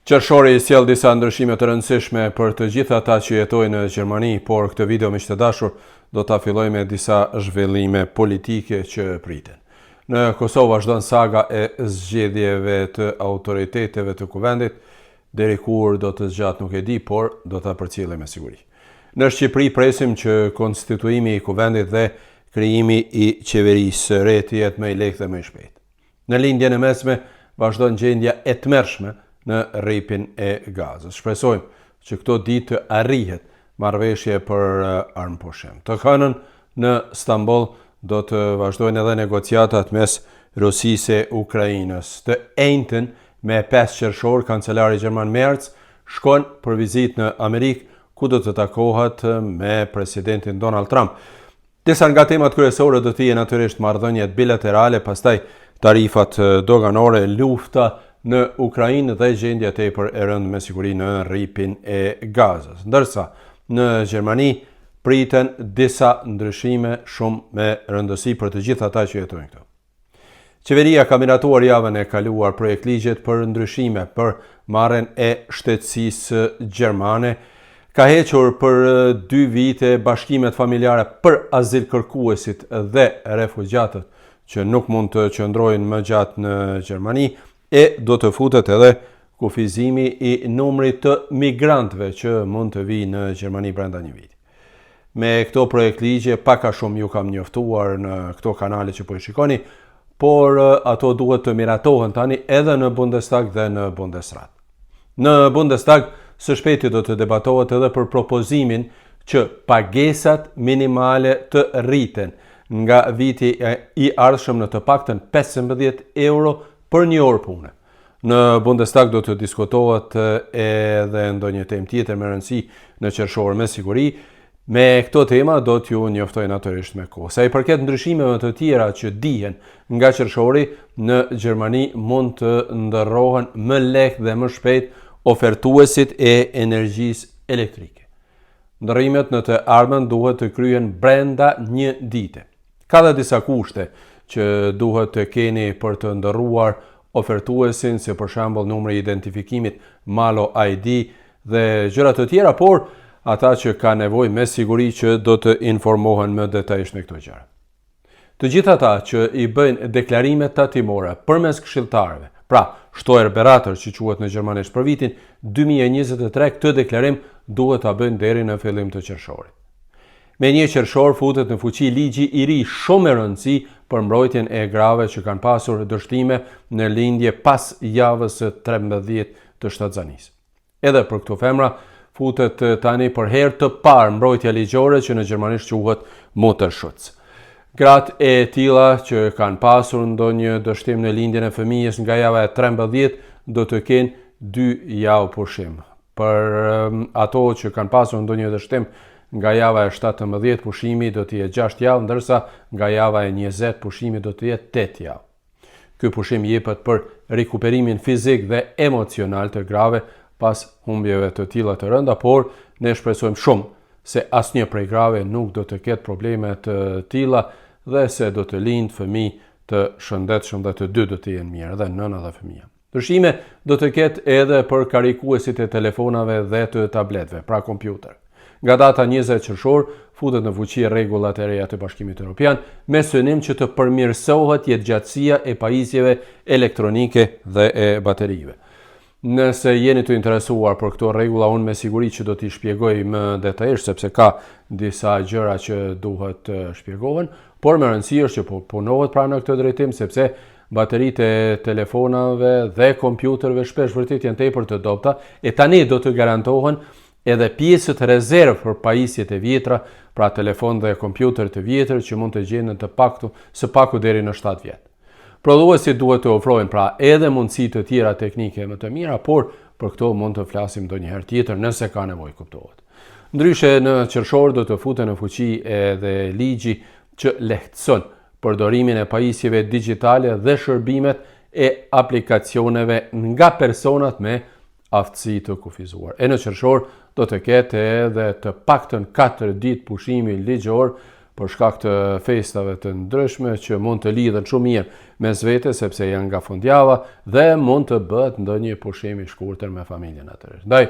Qershori i sjell disa ndryshime të rëndësishme për të gjithë ata që jetojnë në Gjermani, por këtë video miq të dashur do ta filloj me disa zhvillime politike që priten. Në Kosovë vazhdon saga e zgjedhjeve të autoriteteve të kuvendit, deri kur do të zgjat nuk e di, por do ta përcjellem me siguri. Në Shqipëri presim që konstituimi i kuvendit dhe krijimi i qeverisë së re të jetë më i lehtë dhe më i shpejtë. Në lindjen e mesme vazhdon gjendja e tmerrshme në rripin e Gazës. Shpresojmë që këto ditë të arrihet marrëveshje për armëpushim. Të hënën në Stamboll do të vazhdojnë edhe negociatat mes Rusisë e Ukrainës. Të njëjtën me 5 qershor, kancelari gjerman Merz shkon për vizitë në Amerikë, ku do të takohet me presidentin Donald Trump. Disa nga temat kryesore do të jenë natyrisht marrëdhëniet bilaterale, pastaj tarifat doganore, lufta në Ukrainë dhe gjendja tepër e rëndë me siguri në rripin e Gazës. Ndërsa në Gjermani priten disa ndryshime shumë me rëndësi për të gjithë ata që jetojnë këtu. Qeveria ka miratuar javën e kaluar projekt ligjet për ndryshime për marrjen e shtetësisë gjermane, ka hequr për 2 vite bashkimet familjare për azilkërkuesit dhe refugjatët që nuk mund të qëndrojnë më gjatë në Gjermani, e do të futet edhe kufizimi i numrit të migrantëve që mund të vijnë në Gjermani brenda një viti. Me këto projekt ligje pak a shumë ju kam njoftuar në këto kanale që po i shikoni, por ato duhet të miratohen tani edhe në Bundestag dhe në Bundesrat. Në Bundestag së shpejti do të debatohet edhe për propozimin që pagesat minimale të rriten nga viti i ardhshëm në të paktën 15 euro për një orë pune. Në Bundestag do të diskutohet edhe ndonjë temë tjetër me rëndësi në qershor me siguri. Me këto tema do t'ju njoftoj natyrisht me kohë. Sa i përket ndryshimeve të tjera që dihen nga qershori, në Gjermani mund të ndërrohen më lehtë dhe më shpejt ofertuesit e energjisë elektrike. Ndërrimet në të ardhmen duhet të kryen brenda një dite. Ka dhe disa kushte që duhet të keni për të ndërruar ofertuesin, si për shembull numri i identifikimit Malo ID dhe gjëra të tjera, por ata që ka nevojë me siguri që do të informohen më detajisht me këto gjëra. Të gjithë ata që i bëjnë deklarime tatimore përmes këshilltarëve, pra Steuerberater që quhet në gjermanisht, për vitin 2023, këtë deklarim duhet ta bëjnë deri në fillim të qershorit. Me 1 qershor futet në fuqi ligji i ri shumë i rëndësi për mbrojtjen e grave që kanë pasur dështime në lindje pas javës së 13 të shtatzanisë. Edhe për këto femra futet tani për herë të parë mbrojtja ligjore që në gjermanisht quhet Mutterschutz. Gratë e tilla që kanë pasur ndonjë dështim në lindjen e fëmijës nga java e 13 do të kenë 2 javë pushim. Për ato që kanë pasur ndonjë dështim nga java e 17 pushimi do të jetë 6 javë, ndërsa nga java e 20 pushimi do të jetë 8 javë. Ky pushim jepet për rikuperimin fizik dhe emocional të grave pas humbjeve të tilla të rënda, por ne shpresojmë shumë se asnjë prej grave nuk do të ketë probleme të tilla dhe se do të lindë fëmijë të shëndetshëm dhe të dy do të jenë mirë, dhe nëna dhe fëmia. Ndryshime do të ketë edhe për karikuesit e telefonave dhe të tabletëve, pra kompjuter. Nga data 20 qershor futet në fuqi rregullat e reja të Bashkimit Evropian me synim që të përmirësohet jetëgjatësia e pajisjeve elektronike dhe e baterive. Nëse jeni të interesuar për këto rregulla, unë me siguri që do t'i shpjegoj më detajisht, sepse ka disa gjëra që duhet të shpjegohen, por më rëndësi është që punohet pra në këtë drejtim, sepse bateritë e telefonave dhe kompjuterëve shpesh vërtet janë tepër të dobta, e tani do të garantohen edhe pjesët rezervë për pajisjet e vjetra, pra telefon dhe kompjuter të vjetër që mund të gjenden së paku deri në 7 vjet. Prodhuesit duhet të ofrojnë pra edhe mundësi të tjera teknike më të mira, por për këto mund të flasim ndonjëherë tjetër nëse ka nevojë, kuptohet. Ndryshe në qershor do të futen në fuqi edhe ligji që lehtëson përdorimin e pajisjeve digjitale dhe shërbimet e aplikacioneve nga personat me aftësi të kufizuar. E në qershor do të ketë edhe të paktën 4 ditë pushimi ligjor për shkak të festave të ndryshme që mund të lidhen shumë mirë mes vete sepse janë nga fundjava dhe mund të bëhet ndonjë pushim i shkurtër me familjen atëherë. Ndaj,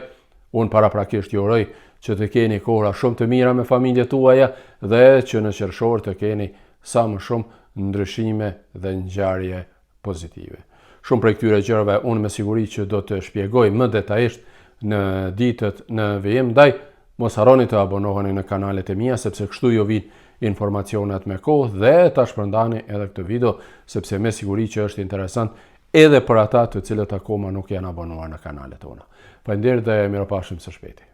unë paraprakisht ju uroj që të keni kohra shumë të mira me familjet tuaja dhe që në qershor të keni sa më shumë ndryshime dhe ngjarje pozitive. Shumë prej këtyre gjërave unë me siguri që do të shpjegoj më detajisht në ditët në vijim. Ndaj, mos harroni të abonoheni në kanalet e mia sepse kështu ju vijnë informacionet me kohë dhe ta shpërndani edhe këtë video sepse me siguri që është interesant edhe për ata të cilët akoma nuk janë abonuar në kanalet tona. Faleminderit dhe mirupafshim së shpejti.